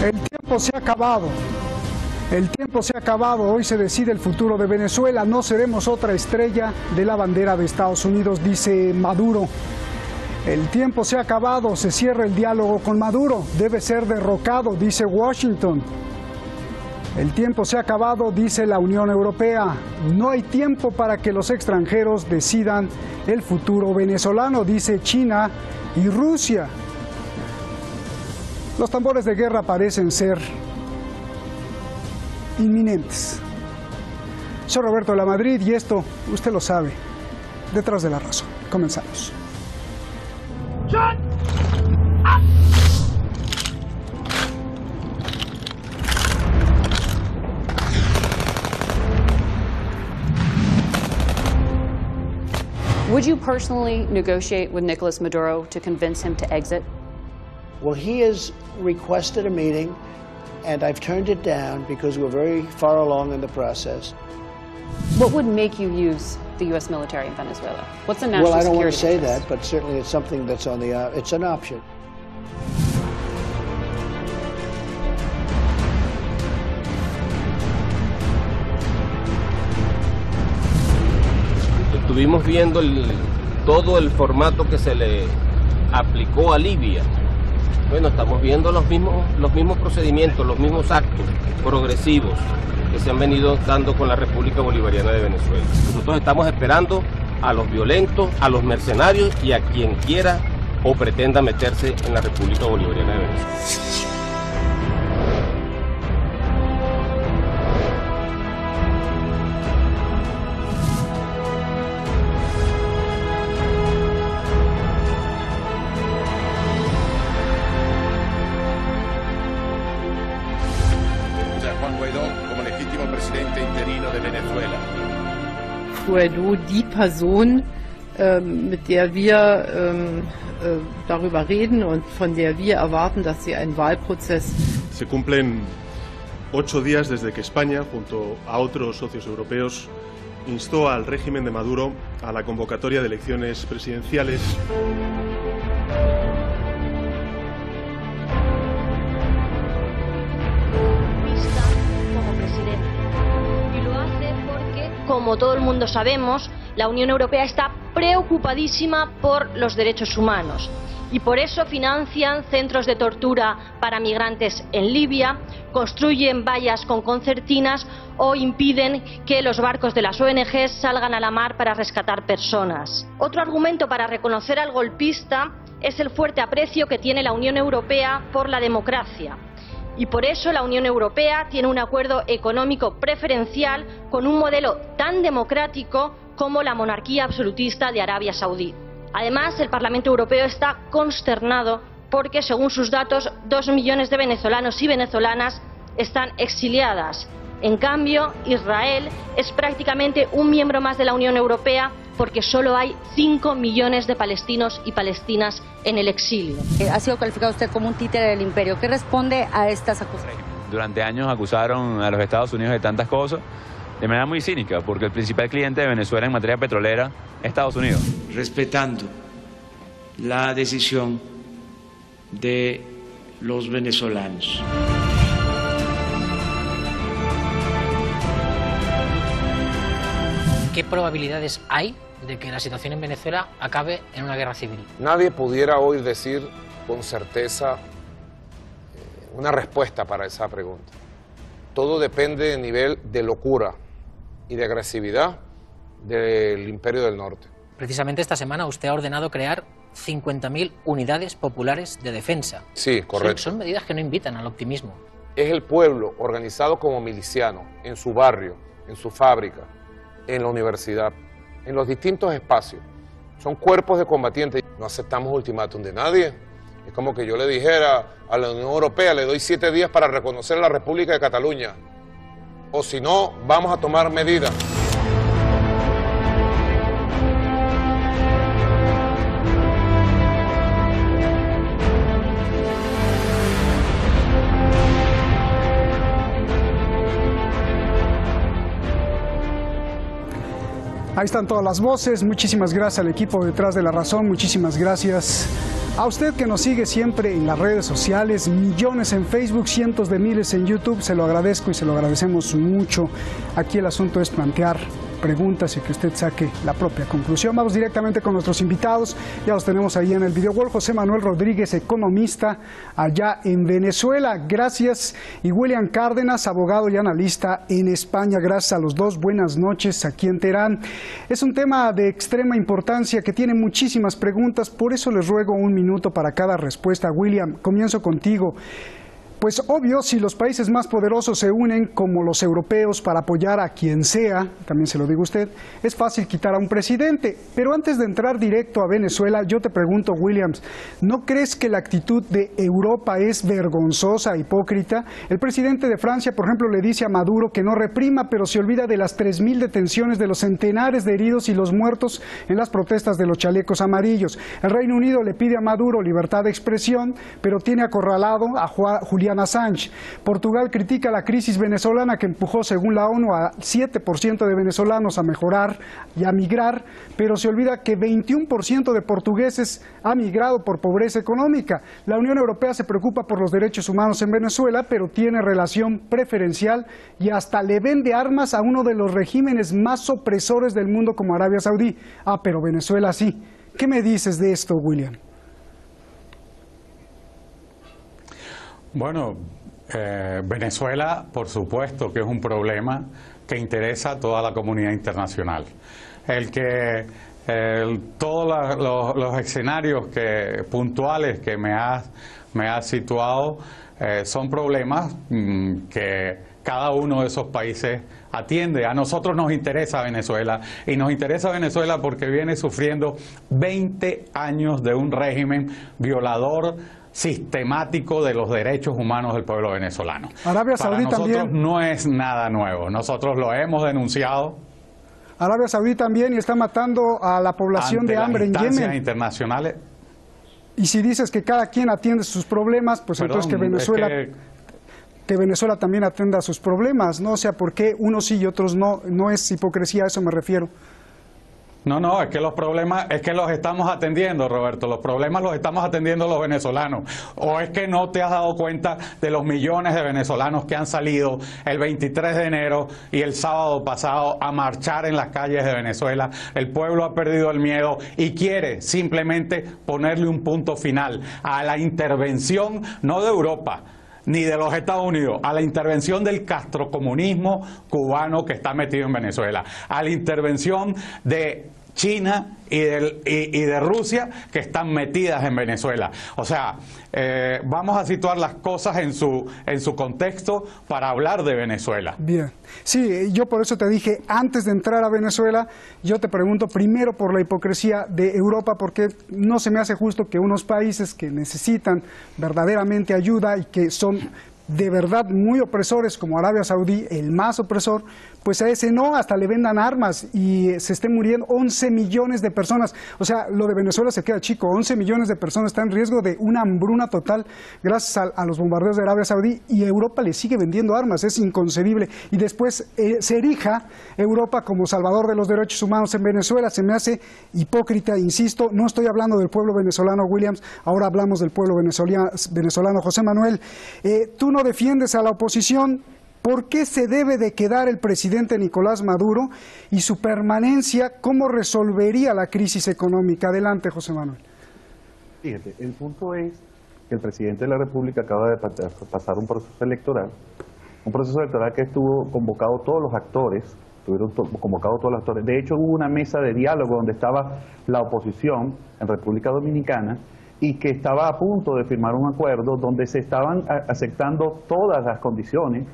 El tiempo se ha acabado. El tiempo se ha acabado. Hoy se decide el futuro de Venezuela. No seremos otra estrella de la bandera de Estados Unidos, dice Maduro. El tiempo se ha acabado. Se cierra el diálogo con Maduro. Debe ser derrocado, dice Washington. El tiempo se ha acabado, dice la Unión Europea. No hay tiempo para que los extranjeros decidan el futuro venezolano, dice China y Rusia. Los tambores de guerra parecen ser inminentes. Soy Roberto de la Madrid y esto, usted lo sabe, Detrás de la Razón. Comenzamos. Would you personally negotiate with Nicolas Maduro to convince him to exit? Well, he has requested a meeting, and I've turned it down because we're very far along in the process. What would make you use the U.S. military in Venezuela? What's the national security? Well, I don't want to say interest? that, but certainly it's something that's on the it's an option. Estuvimos viendo todo el formato que se le aplicó a Libia. Bueno, estamos viendo los mismos procedimientos, los mismos actos progresivos que se han venido dando con la República Bolivariana de Venezuela. Nosotros estamos esperando a los violentos, a los mercenarios y a quien quiera o pretenda meterse en la República Bolivariana de Venezuela. Guaidó, die Person, mit der wir darüber reden und von der wir erwarten, dass sie einen Wahlprozess. Se cumplen 8 días desde que España, junto a otros socios europeos, instó al régimen de Maduro a la convocatoria de elecciones presidenciales. Como todo el mundo sabemos, la Unión Europea está preocupadísima por los derechos humanos y por eso financian centros de tortura para migrantes en Libia, construyen vallas con concertinas o impiden que los barcos de las ONG salgan a la mar para rescatar personas. Otro argumento para reconocer al golpista es el fuerte aprecio que tiene la Unión Europea por la democracia. Y por eso la Unión Europea tiene un acuerdo económico preferencial con un modelo tan democrático como la monarquía absolutista de Arabia Saudí. Además, el Parlamento Europeo está consternado porque, según sus datos, 2 millones de venezolanos y venezolanas están exiliadas. En cambio, Israel es prácticamente un miembro más de la Unión Europea porque solo hay 5 millones de palestinos y palestinas en el exilio. Ha sido calificado usted como un títere del imperio. ¿Qué responde a estas acusaciones? Durante años acusaron a los Estados Unidos de tantas cosas de manera muy cínica, porque el principal cliente de Venezuela en materia petrolera es Estados Unidos. Respetando la decisión de los venezolanos. ¿Qué probabilidades hay de que la situación en Venezuela acabe en una guerra civil? Nadie pudiera hoy decir con certeza una respuesta para esa pregunta. Todo depende del nivel de locura y de agresividad del Imperio del Norte. Precisamente esta semana usted ha ordenado crear 50.000 unidades populares de defensa. Sí, correcto. Son medidas que no invitan al optimismo. Es el pueblo organizado como miliciano, en su barrio, en su fábrica, en la universidad, en los distintos espacios. Son cuerpos de combatientes. No aceptamos ultimátum de nadie. Es como que yo le dijera a la Unión Europea, le doy 7 días para reconocer la República de Cataluña. O si no, vamos a tomar medidas. Ahí están todas las voces. Muchísimas gracias al equipo Detrás de la Razón. Muchísimas gracias A usted que nos sigue siempre en las redes sociales, millones en Facebook, cientos de miles en YouTube, se lo agradezco y se lo agradecemos mucho. Aquí el asunto es plantear preguntas y que usted saque la propia conclusión. Vamos directamente con nuestros invitados. Ya los tenemos ahí en el video wall. José Manuel Rodríguez, economista allá en Venezuela. Gracias. Y William Cárdenas, abogado y analista en España. Gracias a los dos. Buenas noches aquí en Teherán. Es un tema de extrema importancia que tiene muchísimas preguntas. Por eso les ruego un minuto para cada respuesta. William, comienzo contigo. Pues obvio, si los países más poderosos se unen como los europeos para apoyar a quien sea, también se lo digo a usted, es fácil quitar a un presidente. Pero antes de entrar directo a Venezuela, yo te pregunto, Williams, ¿no crees que la actitud de Europa es vergonzosa, hipócrita? El presidente de Francia, por ejemplo, le dice a Maduro que no reprima, pero se olvida de las 3.000 detenciones, de los centenares de heridos y los muertos en las protestas de los chalecos amarillos. El Reino Unido le pide a Maduro libertad de expresión, pero tiene acorralado a Julián Assange. Portugal critica la crisis venezolana que empujó, según la ONU, a 7% de venezolanos a mejorar y a migrar, pero se olvida que 21% de portugueses ha migrado por pobreza económica. La Unión Europea se preocupa por los derechos humanos en Venezuela, pero tiene relación preferencial y hasta le vende armas a uno de los regímenes más opresores del mundo como Arabia Saudí. Ah, pero Venezuela sí. ¿Qué me dices de esto, William? Bueno, Venezuela, por supuesto que es un problema que interesa a toda la comunidad internacional. Todos los escenarios puntuales que me has situado son problemas que cada uno de esos países atiende. A nosotros nos interesa Venezuela, y nos interesa Venezuela porque viene sufriendo 20 años de un régimen violador sistemático de los derechos humanos del pueblo venezolano. Arabia Saudí Para nosotros también. No es nada nuevo, nosotros lo hemos denunciado. Arabia Saudí también, y está matando a la población de hambre en Yemen. Internacionales. Y si dices que cada quien atiende sus problemas, pues entonces que Venezuela... que Venezuela también atienda sus problemas, ¿no? O sea, ¿por qué unos sí y otros no? No es hipocresía, a eso me refiero. No, es que los problemas, es que los estamos atendiendo, Roberto, los problemas los estamos atendiendo los venezolanos. ¿O es que no te has dado cuenta de los millones de venezolanos que han salido el 23 de enero y el sábado pasado a marchar en las calles de Venezuela? El pueblo ha perdido el miedo y quiere simplemente ponerle un punto final a la intervención, no de Europa, ni de los Estados Unidos, a la intervención del castrocomunismo cubano que está metido en Venezuela, a la intervención de China y de Rusia que están metidas en Venezuela. O sea, vamos a situar las cosas en su contexto para hablar de Venezuela. Bien. Sí, yo por eso te dije, antes de entrar a Venezuela, yo te pregunto primero por la hipocresía de Europa, porque no se me hace justo que unos países que necesitan verdaderamente ayuda y que son de verdad muy opresores, como Arabia Saudí, el más opresor, pues a ese no, hasta le vendan armas y se estén muriendo 11 millones de personas. O sea, lo de Venezuela se queda chico, 11 millones de personas están en riesgo de una hambruna total gracias a los bombardeos de Arabia Saudí, y Europa le sigue vendiendo armas, es inconcebible. Y después se erija Europa como salvador de los derechos humanos en Venezuela. Se me hace hipócrita, insisto, no estoy hablando del pueblo venezolano, Williams, ahora hablamos del pueblo venezolano. José Manuel, tú no defiendes a la oposición. ¿Por qué se debe de quedar el presidente Nicolás Maduro y su permanencia? ¿Cómo resolvería la crisis económica? Adelante, José Manuel. Fíjate, el punto es que el presidente de la República acaba de pasar un proceso electoral que estuvo convocado todos los actores, De hecho, hubo una mesa de diálogo donde estaba la oposición en República Dominicana y que estaba a punto de firmar un acuerdo donde se estaban aceptando todas las condiciones: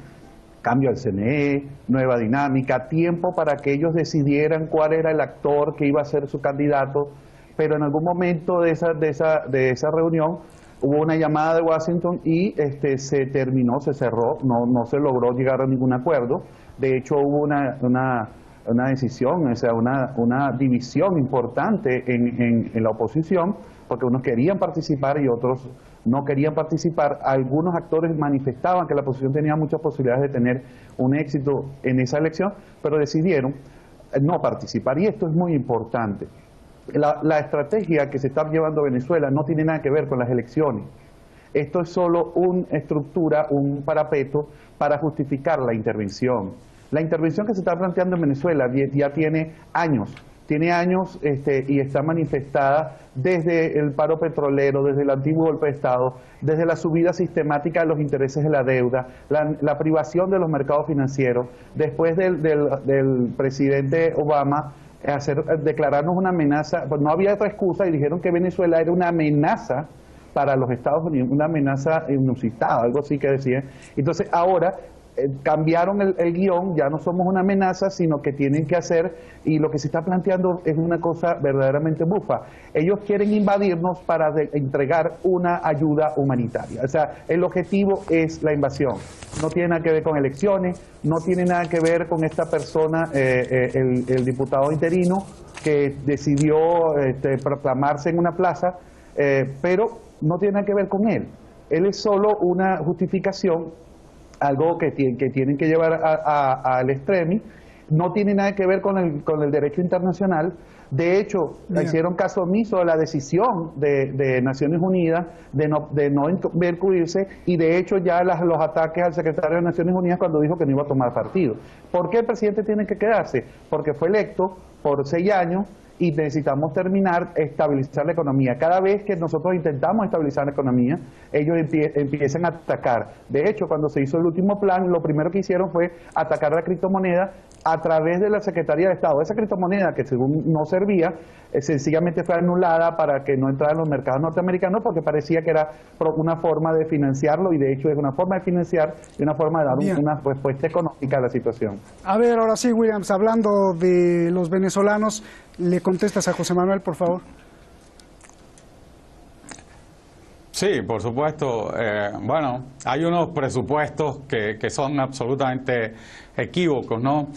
cambio al CNE, nueva dinámica, tiempo para que ellos decidieran cuál era el actor que iba a ser su candidato. Pero en algún momento de esa reunión hubo una llamada de Washington y se terminó, se cerró, no se logró llegar a ningún acuerdo. De hecho, hubo una decisión, o sea, una división importante en la oposición, porque unos querían participar y otros no querían participar. Algunos actores manifestaban que la oposición tenía muchas posibilidades de tener un éxito en esa elección, pero decidieron no participar. Y esto es muy importante. la estrategia que se está llevando Venezuela no tiene nada que ver con las elecciones. Esto es solo una estructura, un parapeto para justificar la intervención. La intervención que se está planteando en Venezuela ya tiene años y está manifestada desde el paro petrolero, desde el antiguo golpe de Estado, desde la subida sistemática de los intereses de la deuda, la privación de los mercados financieros, después del presidente Obama declararnos una amenaza. Pues no había otra excusa y dijeron que Venezuela era una amenaza para los Estados Unidos, una amenaza inusitada, algo así que decían. Entonces ahora cambiaron el guión, ya no somos una amenaza, sino que tienen que hacer, y lo que se está planteando es una cosa verdaderamente bufa. Ellos quieren invadirnos para entregar una ayuda humanitaria. O sea, el objetivo es la invasión. No tiene nada que ver con elecciones, no tiene nada que ver con esta persona, el diputado interino, que decidió proclamarse en una plaza, pero no tiene nada que ver con él. Él es solo una justificación, algo que tienen que llevar al extremo. No tiene nada que ver con el derecho internacional. De hecho, hicieron caso omiso de la decisión de Naciones Unidas de no incurrirse, y de hecho ya los ataques al secretario de Naciones Unidas cuando dijo que no iba a tomar partido. ¿Por qué el presidente tiene que quedarse? Porque fue electo por 6 años y necesitamos estabilizar la economía. Cada vez que nosotros intentamos estabilizar la economía, ellos empiezan a atacar. De hecho, cuando se hizo el último plan, lo primero que hicieron fue atacar la criptomoneda a través de la Secretaría de Estado. Esa criptomoneda, que según no servía, sencillamente fue anulada para que no entrara en los mercados norteamericanos, porque parecía que era una forma de financiarlo, y de hecho es una forma de financiar y una forma de dar una respuesta económica a la situación. A ver, ahora sí, Williams, hablando de los venezolanos, ¿le contestas a José Manuel, por favor? Sí, por supuesto. Bueno, hay unos presupuestos que son absolutamente equívocos, ¿no?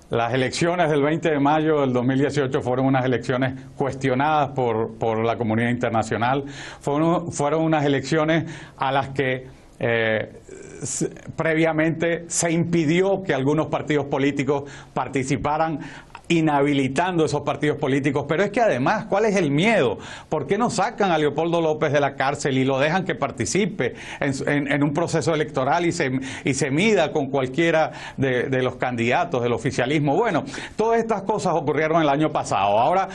Las elecciones del 20 de mayo del 2018 fueron unas elecciones cuestionadas por la comunidad internacional. Fueron unas elecciones a las que previamente se impidió que algunos partidos políticos participaran, inhabilitando esos partidos políticos. Pero es que además, ¿cuál es el miedo? ¿Por qué no sacan a Leopoldo López de la cárcel y lo dejan que participe en un proceso electoral y se mida con cualquiera de los candidatos del oficialismo? Bueno, todas estas cosas ocurrieron el año pasado. Ahora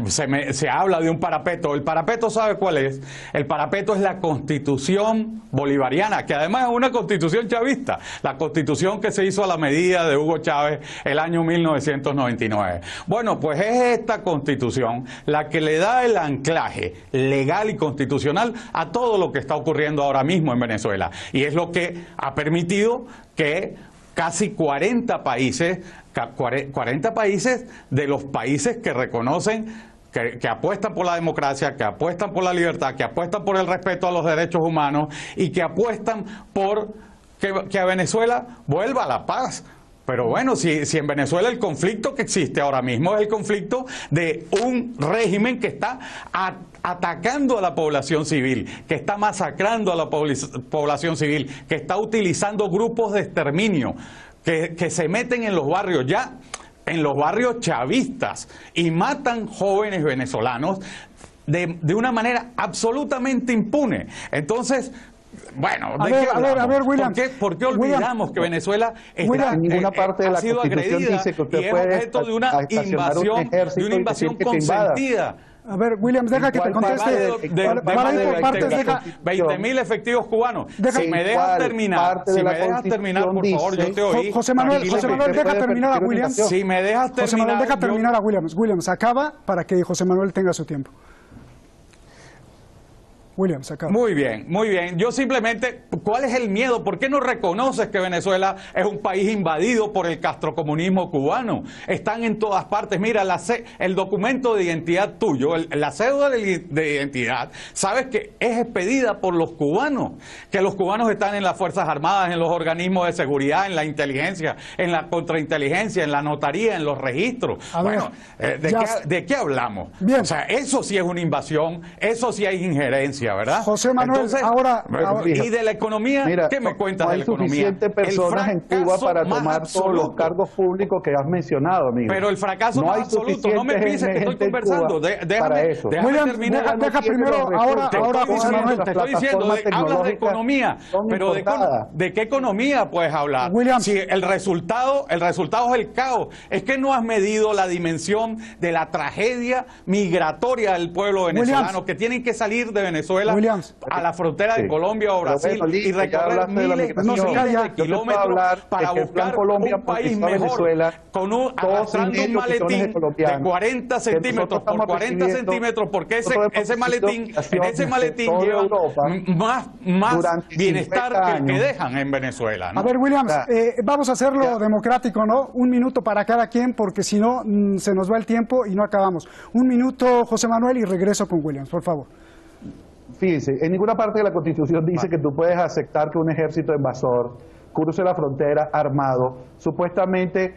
se habla de un parapeto. ¿El parapeto sabe cuál es? El parapeto es la Constitución bolivariana, que además es una constitución chavista, la constitución que se hizo a la medida de Hugo Chávez el año 1999. Bueno, pues es esta constitución la que le da el anclaje legal y constitucional a todo lo que está ocurriendo ahora mismo en Venezuela, y es lo que ha permitido que casi 40 países de los países que reconocen, que apuestan por la democracia, que apuestan por la libertad, que apuestan por el respeto a los derechos humanos y que apuestan por que a Venezuela vuelva la paz. Pero bueno, si en Venezuela el conflicto que existe ahora mismo es el conflicto de un régimen que está atacando a la población civil, que está masacrando a la población civil, que está utilizando grupos de exterminio, que se meten en los barrios, ya en los barrios chavistas, y matan jóvenes venezolanos de una manera absolutamente impune. Entonces, bueno, a ver, William, ¿por qué olvidamos que Venezuela está, ninguna parte de la ha sido Constitución agredida dice que usted y es puede objeto de una invasión consentida? A ver, Williams, deja que te conteste. Para ir por partes, deja. 20.000 efectivos cubanos. Si me dejas terminar, por favor, yo te oí. José Manuel, deja terminar a Williams. Si me dejas terminar. José Manuel, deja terminar a Williams. Williams, acaba para que José Manuel tenga su tiempo. Williams, acaba. Muy bien, muy bien. Yo simplemente, ¿cuál es el miedo? ¿Por qué no reconoces que Venezuela es un país invadido por el castrocomunismo cubano? Están en todas partes. Mira, el documento de identidad tuyo, la cédula de identidad, sabes que es expedida por los cubanos, que los cubanos están en las Fuerzas Armadas, en los organismos de seguridad, en la inteligencia, en la contrainteligencia, en la notaría, en los registros. ¿De qué hablamos? Bien. O sea, eso sí es una invasión, eso sí es injerencia. noticia, ¿verdad? José Manuel, entonces, ahora ¿y de la economía? Mira, ¿Qué me cuentas de la economía? No hay suficientes personas en Cuba para tomar todos los cargos públicos que has mencionado, amigo. Pero el fracaso no es absoluto. No me pienses que estoy conversando. Déjame terminar. Deja primero, ahora José Manuel. Te estoy diciendo, hablas de economía, pero ¿de qué economía puedes hablar? Si el resultado es el caos. Es que no has medido la dimensión de la tragedia migratoria del pueblo venezolano, que tienen que salir de Venezuela a la frontera de Colombia o Brasil y recorrer miles de kilómetros para buscar un país mejor, arrastrando un maletín de 40 centímetros por 40 centímetros, porque ese maletín lleva más bienestar que dejan en Venezuela, ¿no? A ver, Williams, vamos a hacerlo democrático, ¿no? Un minuto para cada quien, porque si no, se nos va el tiempo y no acabamos. Un minuto, José Manuel, y regreso con Williams, por favor. Fíjense, en ninguna parte de la Constitución dice que tú puedes aceptar que un ejército invasor cruce la frontera armado, supuestamente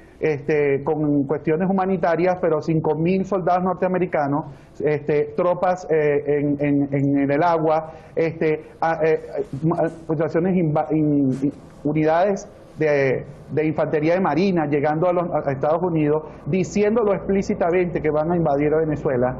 con cuestiones humanitarias, pero 5.000 soldados norteamericanos, tropas en el agua, unidades de infantería de marina llegando a Estados Unidos, diciéndolo explícitamente que van a invadir a Venezuela,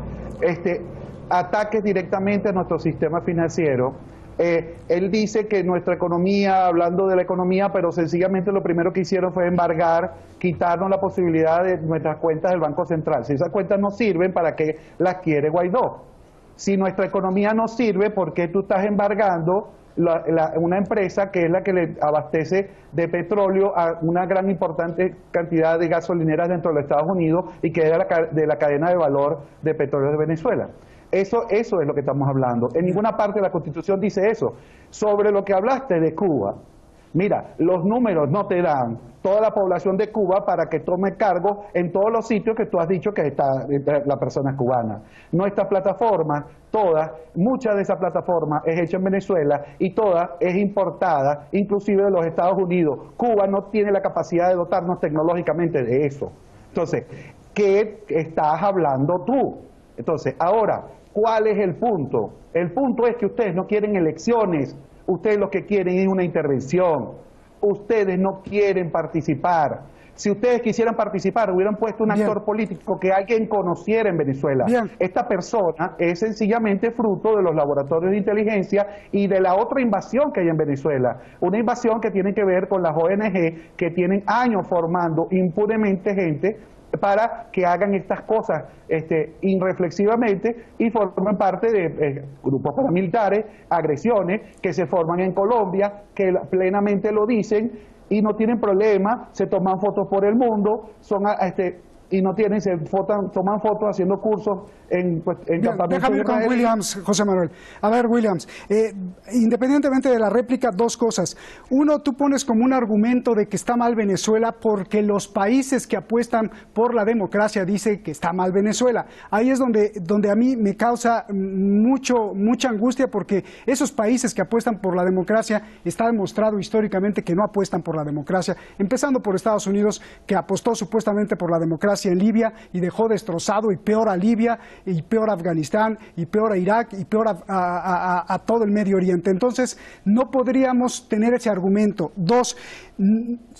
ataques directamente a nuestro sistema financiero. Él dice que nuestra economía, hablando de la economía, pero sencillamente lo primero que hicieron fue embargar, quitarnos la posibilidad de nuestras cuentas del Banco Central. Si esas cuentas no sirven, ¿para qué las quiere Guaidó? Si nuestra economía no sirve, ¿por qué tú estás embargando una empresa que es la que le abastece de petróleo a una gran importante cantidad de gasolineras dentro de los Estados Unidos y que es de la cadena de valor de petróleo de Venezuela? Eso es lo que estamos hablando. En ninguna parte de la Constitución dice eso. Sobre lo que hablaste de Cuba, mira, los números no te dan toda la población de Cuba para que tome cargo en todos los sitios que tú has dicho que está la persona cubana. Nuestra plataforma, mucha de esa plataforma es hecha en Venezuela y toda es importada, inclusive de los Estados Unidos. Cuba no tiene la capacidad de dotarnos tecnológicamente de eso. Entonces, ¿qué estás hablando tú? Entonces, ahora, ¿cuál es el punto? El punto es que ustedes no quieren elecciones, ustedes lo que quieren es una intervención, ustedes no quieren participar. Si ustedes quisieran participar, hubieran puesto un actor político que alguien conociera en Venezuela. Esta persona es sencillamente fruto de los laboratorios de inteligencia y de la otra invasión que hay en Venezuela. Una invasión que tiene que ver con las ONG que tienen años formando impunemente gente para que hagan estas cosas irreflexivamente y formen parte de grupos paramilitares, agresiones que se forman en Colombia, que plenamente lo dicen y no tienen problema, se toman fotos por el mundo, y no tienen, toman fotos haciendo cursos en campamentos. Déjame ir con Williams, José Manuel. A ver, Williams, independientemente de la réplica, dos cosas. Uno, tú pones como un argumento de que está mal Venezuela porque los países que apuestan por la democracia dicen que está mal Venezuela. Ahí es donde a mí me causa mucha angustia, porque esos países que apuestan por la democracia, está demostrado históricamente que no apuestan por la democracia, empezando por Estados Unidos, que apostó supuestamente por la democracia en Libia y dejó destrozado y peor a Libia y peor a Afganistán y peor a Irak y peor a todo el Medio Oriente. Entonces no podríamos tener ese argumento. Dos,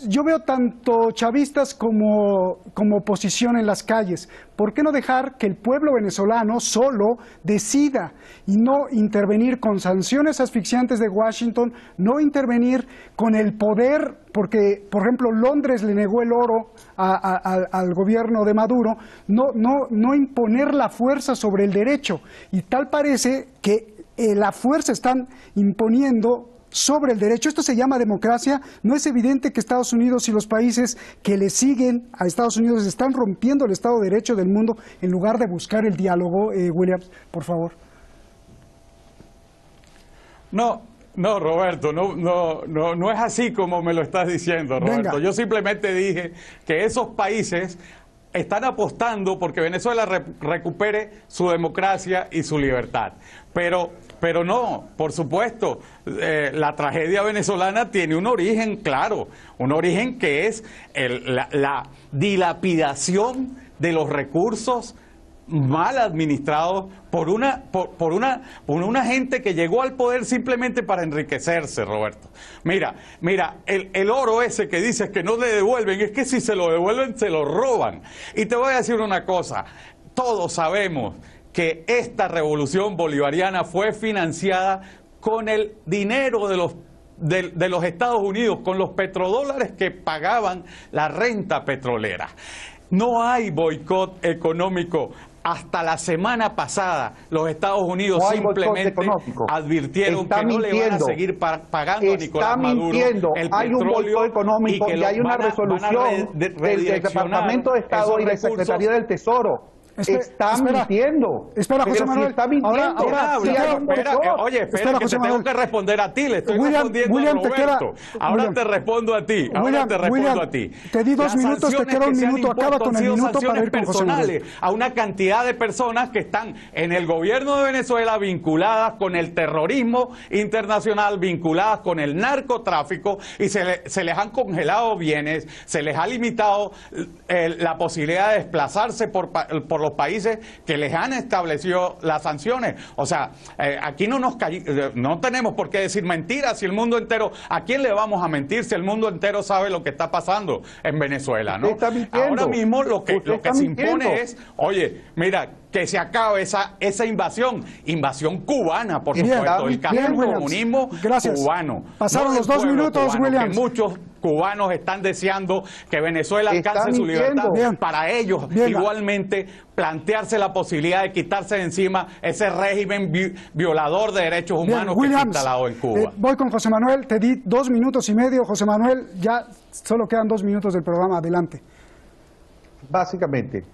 yo veo tanto chavistas como oposición en las calles. ¿Por qué no dejar que el pueblo venezolano solo decida y no intervenir con sanciones asfixiantes de Washington, no intervenir con el poder? Porque, por ejemplo, Londres le negó el oro al gobierno de Maduro, no imponer la fuerza sobre el derecho. Y tal parece que la fuerza están imponiendo sobre el derecho. Esto se llama democracia. ¿No es evidente que Estados Unidos y los países que le siguen a Estados Unidos están rompiendo el Estado de Derecho del mundo en lugar de buscar el diálogo? Williams, por favor. No, Roberto, no es así como me lo estás diciendo, Roberto. Venga. Yo simplemente dije que esos países están apostando porque Venezuela recupere su democracia y su libertad. Pero no, por supuesto, la tragedia venezolana tiene un origen claro, un origen que es la dilapidación de los recursos mal administrados por una gente que llegó al poder simplemente para enriquecerse, Roberto. Mira, el oro ese que dices que no le devuelven, es que si se lo devuelven se lo roban. Y te voy a decir una cosa, todos sabemos que esta revolución bolivariana fue financiada con el dinero de los Estados Unidos, con los petrodólares que pagaban la renta petrolera. No hay boicot económico. Hasta la semana pasada los Estados Unidos simplemente advirtieron que no le van a seguir pagando a Nicolás Maduro el petróleo económico, y hay una resolución del Departamento de Estado y de Secretaría del Tesoro. Está mintiendo. Espera, José Manuel. Está mintiendo. Oye, espera, que te tengo que responder a ti. Le estoy respondiendo a Roberto. Ahora te respondo a ti. Te di 2 minutos, te queda 1 minuto. Acaba con el minuto para ir con José Manuel. A una cantidad de personas que están en el gobierno de Venezuela vinculadas con el terrorismo internacional, vinculadas con el narcotráfico, y se les han congelado bienes, se les ha limitado la posibilidad de desplazarse por los países que les han establecido las sanciones. O sea, aquí no tenemos por qué decir mentiras. Si el mundo entero, ¿a quién le vamos a mentir si el mundo entero sabe lo que está pasando en Venezuela, ¿no? Ahora mismo lo que se impone es, oye, mira, que se acabe esa invasión cubana, por supuesto, el caso del comunismo cubano. Pasaron los 2 minutos, William. Muchos cubanos están deseando que Venezuela alcance su libertad. Para ellos, igualmente, plantearse la posibilidad de quitarse de encima ese régimen violador de derechos humanos que está instalado en Cuba. Voy con José Manuel, te di 2 minutos y medio. José Manuel, ya solo quedan 2 minutos del programa, adelante. Básicamente,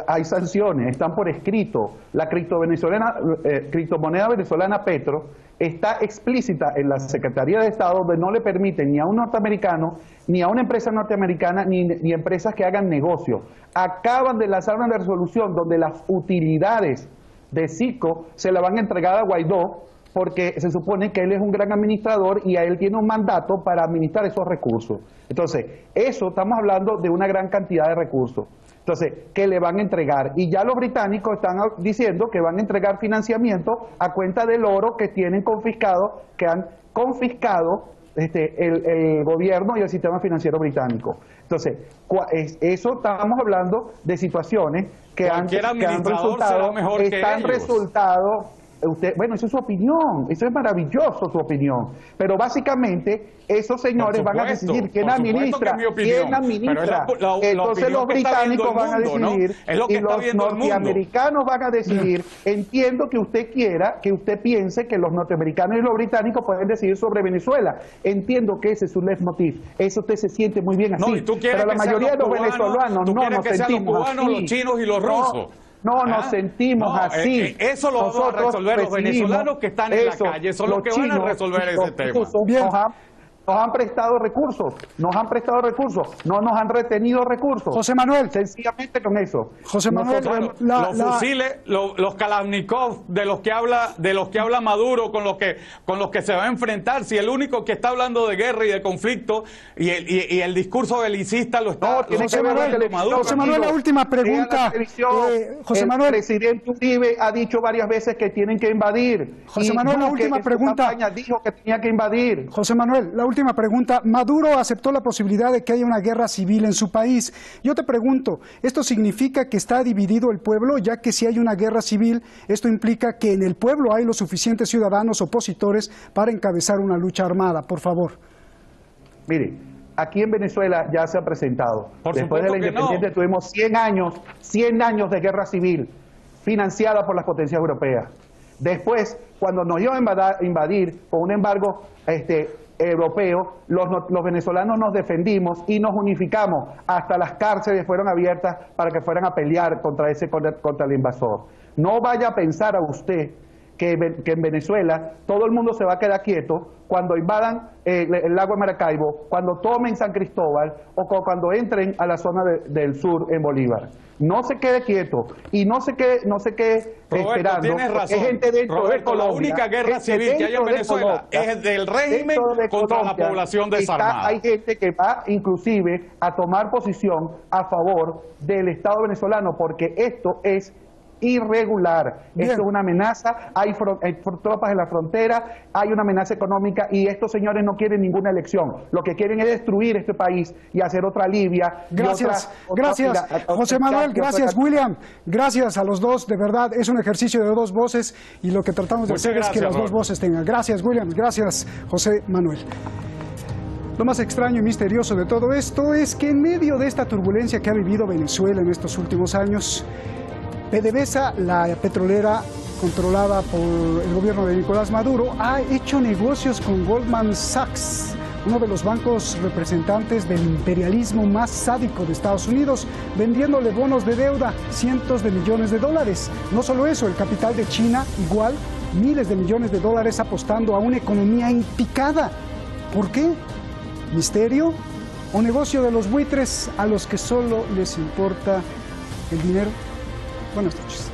hay sanciones, están por escrito. La criptomoneda venezolana Petro está explícita en la Secretaría de Estado, donde no le permite ni a un norteamericano, ni a una empresa norteamericana, ni empresas que hagan negocio. Acaban de lanzar una resolución donde las utilidades de Cisco se la van a entregar a Guaidó, porque se supone que él es un gran administrador y a él tiene un mandato para administrar esos recursos. Entonces, estamos hablando de una gran cantidad de recursos. Entonces, que le van a entregar. Y ya los británicos están diciendo que van a entregar financiamiento a cuenta del oro que tienen confiscado, que han confiscado el gobierno y el sistema financiero británico. Entonces, estamos hablando de situaciones que han resultado, bueno, eso es su opinión, eso es maravilloso su opinión, pero básicamente esos señores van a decidir quién administra, entonces los británicos van a decidir y los norteamericanos van a decidir. Entiendo que usted piense que los norteamericanos y los británicos pueden decidir sobre Venezuela, entiendo que ese es su leitmotiv, eso usted se siente muy bien así, pero la mayoría de los venezolanos no nos sentimos así. Los chinos y los rusos. No nos sentimos así. Eso lo vamos a resolver los venezolanos que están en la calle, son los que van a resolver ese tema. Nos han prestado recursos, no nos han retenido recursos. José Manuel. Sencillamente con eso. José Manuel, los fusiles, los Kalashnikov de los que habla Maduro, con los que se va a enfrentar, si el único que está hablando de guerra y de conflicto y el discurso belicista lo está Maduro. José Manuel, la última pregunta. José Manuel, el presidente Uribe ha dicho varias veces que tienen que invadir. José Manuel, la última pregunta. Dijo que tenía que invadir. José Manuel, la última pregunta. Maduro aceptó la posibilidad de que haya una guerra civil en su país. Yo te pregunto, ¿esto significa que está dividido el pueblo? Ya que si hay una guerra civil, esto implica que en el pueblo hay los suficientes ciudadanos opositores para encabezar una lucha armada. Por favor. Mire, aquí en Venezuela ya se ha presentado. Después de la independencia tuvimos 100 años de guerra civil financiada por las potencias europeas. Después, cuando nos iban a invadir con un embargo europeo, los venezolanos nos defendimos y nos unificamos. Hasta las cárceles fueron abiertas para que fueran a pelear contra el invasor. No vaya a pensar a usted que en Venezuela todo el mundo se va a quedar quieto cuando invadan el lago de Maracaibo, cuando tomen San Cristóbal o cuando entren a la zona del sur en Bolívar. No se quede quieto y no se quede Roberto, esperando. Tienes razón. Es gente dentro Roberto, de Colombia, la única guerra civil que hay en Venezuela es del régimen contra la población desarmada. Hay gente que va inclusive a tomar posición a favor del Estado venezolano, porque esto es irregular. Bien. Esto es una amenaza, hay tropas en la frontera, hay una amenaza económica y estos señores no quieren ninguna elección. Lo que quieren es destruir este país y hacer otra Libia. Gracias, gracias José Manuel, gracias William, gracias a los dos, de verdad es un ejercicio de dos voces y lo que tratamos de hacer es que las dos voces tengan. Gracias William, gracias José Manuel. Lo más extraño y misterioso de todo esto es que en medio de esta turbulencia que ha vivido Venezuela en estos últimos años, PDVSA, la petrolera controlada por el gobierno de Nicolás Maduro, ha hecho negocios con Goldman Sachs, uno de los bancos representantes del imperialismo más sádico de Estados Unidos, vendiéndole bonos de deuda, cientos de millones de dólares. No solo eso, el capital de China, igual, miles de millones de dólares apostando a una economía en picada. ¿Por qué? ¿Misterio o negocio de los buitres a los que solo les importa el dinero? Buenas noches.